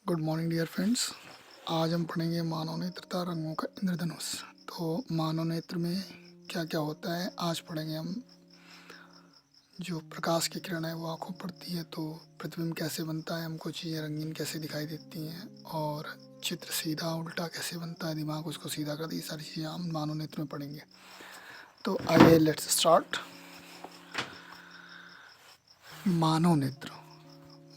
Good morning dear friends. आज हम पढ़ेंगे मानव नेत्रता रंगों का इंद्रधनुष। तो मानव नेत्र में क्या क्या होता है आज पढ़ेंगे हम। जो प्रकाश की किरण है वो आँखों पर पड़ती है तो प्रतिबिंब कैसे बनता है, हमको चीज़ें रंगीन कैसे दिखाई देती हैं और चित्र सीधा उल्टा कैसे बनता है, दिमाग उसको सीधा करती है। ये सारी चीज़ें हम मानव नेत्र में पढ़ेंगे। तो आइए लेट्स स्टार्ट। मानव नेत्र।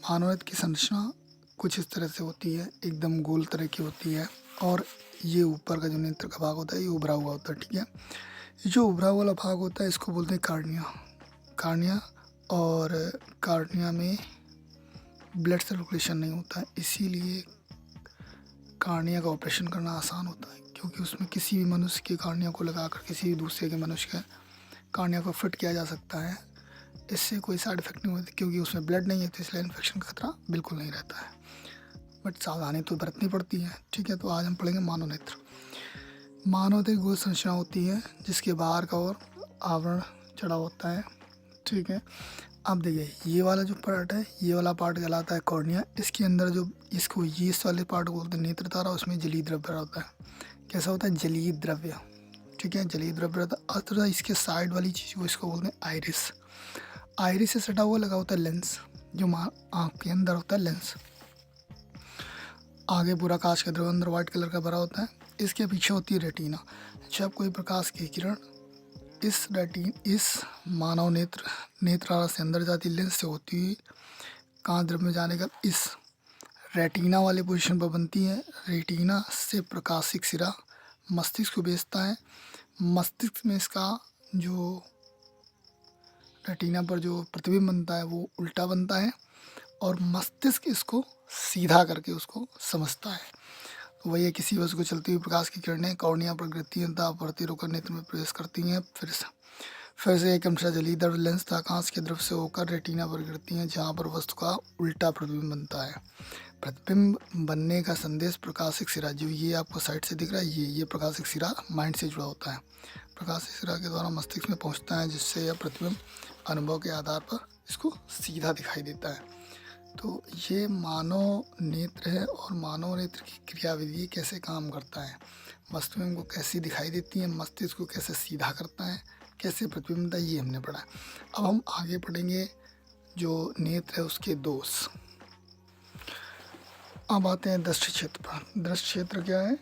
मानव नेत्र की संरचना कुछ इस तरह से होती है, एकदम गोल तरह की होती है और ये ऊपर का जो नेत्र का भाग होता है ये उभरा हुआ होता है। ठीक है, ये जो उभरा वाला भाग होता है इसको बोलते हैं कार्निया। कार्निया और कार्निया में ब्लड सर्कुलेशन नहीं होता है, इसीलिए कार्निया का ऑपरेशन करना आसान होता है, क्योंकि उसमें किसी भी मनुष्य के कार्निया को लगाकर किसी भी दूसरे के मनुष्य के कार्निया को फिट किया जा सकता है। इससे कोई साइड इफेक्ट नहीं होती, क्योंकि उसमें ब्लड नहीं है तो इसलिए इन्फेक्शन का खतरा बिल्कुल नहीं रहता है, बट सावधानी तो बरतनी पड़ती है। ठीक है, तो आज हम पढ़ेंगे मानव नेत्र। मानव नेत्र गोल संरचना होती है जिसके बाहर का ओर आवरण चढ़ा होता है। ठीक है, अब देखिए ये वाला जो पार्ट है, ये वाला पार्ट कहलाता है कॉर्निया। इसके अंदर जो इसको ये इस वाले पार्ट को बोलते हैं नेत्र तारा, उसमें जलीय द्रव्य होता है। कैसा होता है? जलीय द्रव्य। ठीक है, जलीय द्रव्य रहता है। और इसके साइड वाली चीज़ को इसको बोलते हैं आइरिस। आइरिस से सटा हुआ लगा होता है लेंस, जो आँख के अंदर होता है लेंस। आगे पूरा कांच का द्रव अंदर वाइट कलर का भरा होता है। इसके पीछे होती है रेटिना। जब कोई प्रकाश की किरण इस मानव नेत्रालय से अंदर जाती लेंस से होती हुई कांच द्रव में जाने का इस रेटिना वाले पोजीशन पर बनती है। रेटिना से प्रकाशिक सिरा मस्तिष्क को भेजता है। मस्तिष्क में इसका जो रेटिना पर जो प्रतिबिंब बनता है वो उल्टा बनता है और मस्तिष्क इसको सीधा करके उसको समझता है। तो वही किसी वस्तु को चलती हुई प्रकाश की किरणें कॉर्निया पर गिरती हैं तथा बढ़ती होकर नेत्र में प्रवेश करती हैं। फिर से एक अंश जलीय द्रव लेंस तथा कांच के द्रव से होकर रेटिना पर गिरती हैं, जहाँ पर वस्तु का उल्टा प्रतिबिंब बनता है। प्रतिबिंब बनने का संदेश प्रकाशिक सिरा, जो ये आपको साइड से दिख रहा है, ये प्रकाशिक सिरा माइंड से जुड़ा होता है। प्रकाशिक सिरा के द्वारा मस्तिष्क में पहुँचता है, जिससे यह प्रतिबिंब अनुभव के आधार पर इसको सीधा दिखाई देता है। तो ये मानव नेत्र है और मानव नेत्र की क्रियाविधि कैसे काम करता है, वस्तुएं को कैसी दिखाई देती हैं, मस्तिष्क को कैसे सीधा करता है, कैसे प्रतिबिंब, ये हमने पढ़ा। अब हम आगे पढ़ेंगे जो नेत्र है उसके दोष। अब आते हैं दृष्टि क्षेत्र पर। दृष्टि क्षेत्र क्या है?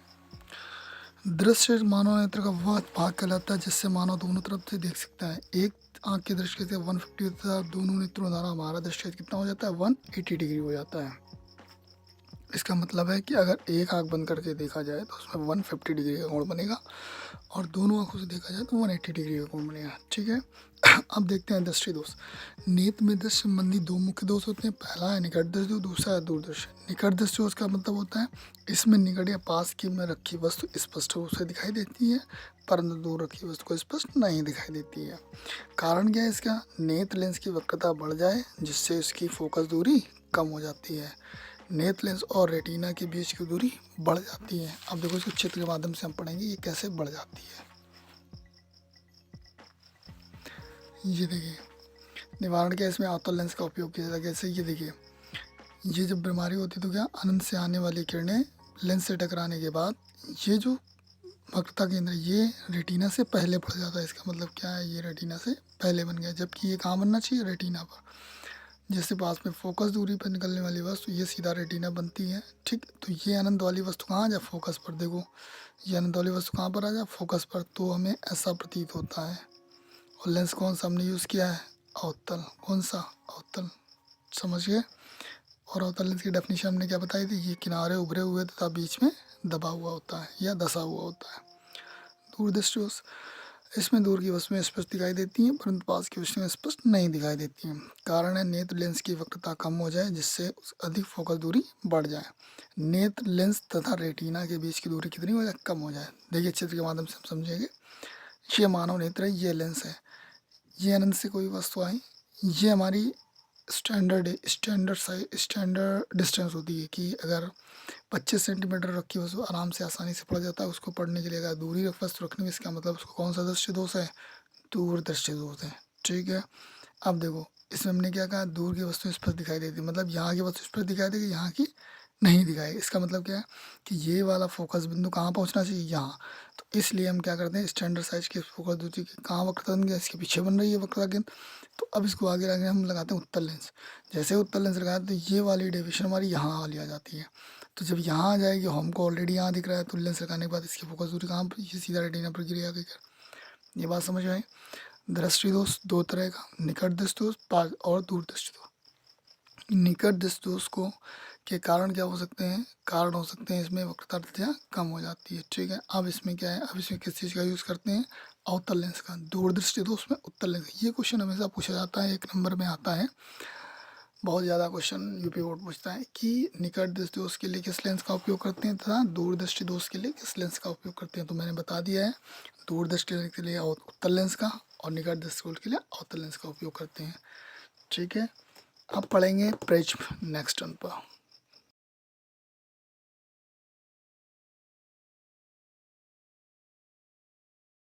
दृश्य मानव नेत्र का वह भाग कहलाता है जिससे मानव दोनों तरफ से देख सकता है। एक आंख की दृष्टि से 150 होता है, दोनों नेत्रों द्वारा हमारा दृष्टि कितना हो जाता है? 180 डिग्री हो जाता है। इसका मतलब है कि अगर एक आंख बंद करके देखा जाए तो उसमें 150 डिग्री का कोण बनेगा और दोनों आंखों से देखा जाए तो 180 डिग्री का कोण बनेगा। ठीक है, अब देखते हैं दृष्टि दोष। नेत्र में दृष्टि संबंधी दो मुख्य दोष होते हैं। पहला है निकट दृष्टि, दूसरा है दूर दृष्टि। निकट दृष्टि दोष का मतलब होता है इसमें निकट या पास की में रखी वस्तु स्पष्ट रूप से दिखाई देती है, परंतु दूर रखी वस्तु को स्पष्ट नहीं दिखाई देती है। कारण क्या है इसका? नेत्र लेंस की वक्रता बढ़ जाए जिससे इसकी फोकस दूरी कम हो जाती है। नेत्र लेंस और रेटिना के बीच की दूरी बढ़ जाती है। अब देखो इसको चित्र के माध्यम से हम पढ़ेंगे ये कैसे बढ़ जाती है। ये देखिए निवारण क्या इसमें अवतल लेंस का उपयोग किया जाता है। कैसे? ये देखिए, ये जब बीमारी होती है तो क्या अनंत से आने वाली किरणें लेंस से टकराने के बाद ये जो वक्रता केंद्र ये रेटिना से पहले बढ़ जाता है। इसका मतलब क्या है? ये रेटिना से पहले बन गया, जबकि ये कहाँ बनना चाहिए? रेटिना पर। जैसे पास में फोकस दूरी पर निकलने वाली वस्तु ये सीधा रेटिना बनती है। ठीक, तो ये अनंत वाली वस्तु कहाँ आ जाए? फोकस पर। देखो ये अनंत वाली वस्तु कहाँ पर आ जाए? फोकस पर। तो हमें ऐसा प्रतीत होता है। और लेंस कौन सा हमने यूज़ किया है? अवतल। कौन सा? अवतल। समझ गए? और अवतल लेंस की डेफिनेशन हमने क्या बताई थी? ये किनारे उभरे हुए तथा बीच में दबा हुआ होता है या धसा हुआ होता है। दूरदृष्टि दोष, इसमें दूर की वस्तुएं स्पष्ट दिखाई देती हैं परंतु पास की वस्तुएं स्पष्ट नहीं दिखाई देती हैं। कारण है नेत्र लेंस की वक्रता कम हो जाए जिससे अधिक फोकस दूरी बढ़ जाए। नेत्र लेंस तथा रेटिना के बीच की दूरी कितनी हो जाए? कम हो जाए। देखिए चित्र के माध्यम से हम समझेंगे। ये मानव नेत्र है, ये लेंस है, ये अनंत से कोई वस्तु आई, ये हमारी स्टैंडर्ड डिस्टेंस होती है कि अगर 25 सेंटीमीटर रखी वस्तु आराम से आसानी से पड़ जाता है। उसको पढ़ने के लिए अगर दूरी वस्तु रखने में, इसका मतलब उसको कौन सा दृष्टि दोष है? दूर दृष्टि दोष है। ठीक है, अब देखो इसमें हमने क्या कहा? दूर की वस्तु स्पष्ट दिखाई देती है, मतलब यहाँ की वस्तु स्पष्ट दिखाई देगी, यहाँ की नहीं दिखाएगा। इसका मतलब क्या है कि ये वाला फोकस बिंदु कहाँ पहुँचना चाहिए, यहाँ। तो इसलिए हम क्या करते हैं, स्टैंडर्ड साइज के फोकस बिंदु की कहाँ वक्रता बन गया, इसके पीछे बन रही है वक्रता केंद्र। तो अब इसको आगे आगे हम लगाते हैं उत्तल लेंस। जैसे उत्तल लेंस लगाते तो ये वाली डेविएशन हमारी यहाँ वाली आ जाती है। तो जब यहाँ आ जाएगी, हमको ऑलरेडी यहाँ दिख रहा है, तो लेंस लगाने के बाद इसकी फोकस दूरी कहाँ पर, ये सीधा रेटिना पर गिरेगा। ये बात समझ में आई। दृष्टि दोष दो तरह का, निकट दृष्टि दोष और दूर दृष्टि दोष। निकट दृष्टि दोष को के कारण क्या हो सकते हैं, कारण हो सकते हैं इसमें वक्रता त्रिज्या कम हो जाती है, ठीक है। अब इसमें क्या है, अब इसमें किस चीज़ का यूज़ करते हैं, अवतल लेंस का। दूरदृष्टि दोष में उत्तल लेंस, ये क्वेश्चन हमेशा पूछा जाता है, 1 नंबर में आता है। बहुत ज़्यादा क्वेश्चन यूपी बोर्ड पूछता है कि निकट दृष्टि दोष के लिए किस लेंस का उपयोग करते हैं तथा दूरदृष्टि दोष के लिए किस लेंस का उपयोग करते हैं। तो मैंने बता दिया है, दूरदृष्टि के लिए उत्तल लेंस का और निकट दृष्टि दोष के लिए अवतल लेंस का उपयोग करते हैं, ठीक है। अब पढ़ेंगे प्रिज्म नेक्स्ट टर्न पर।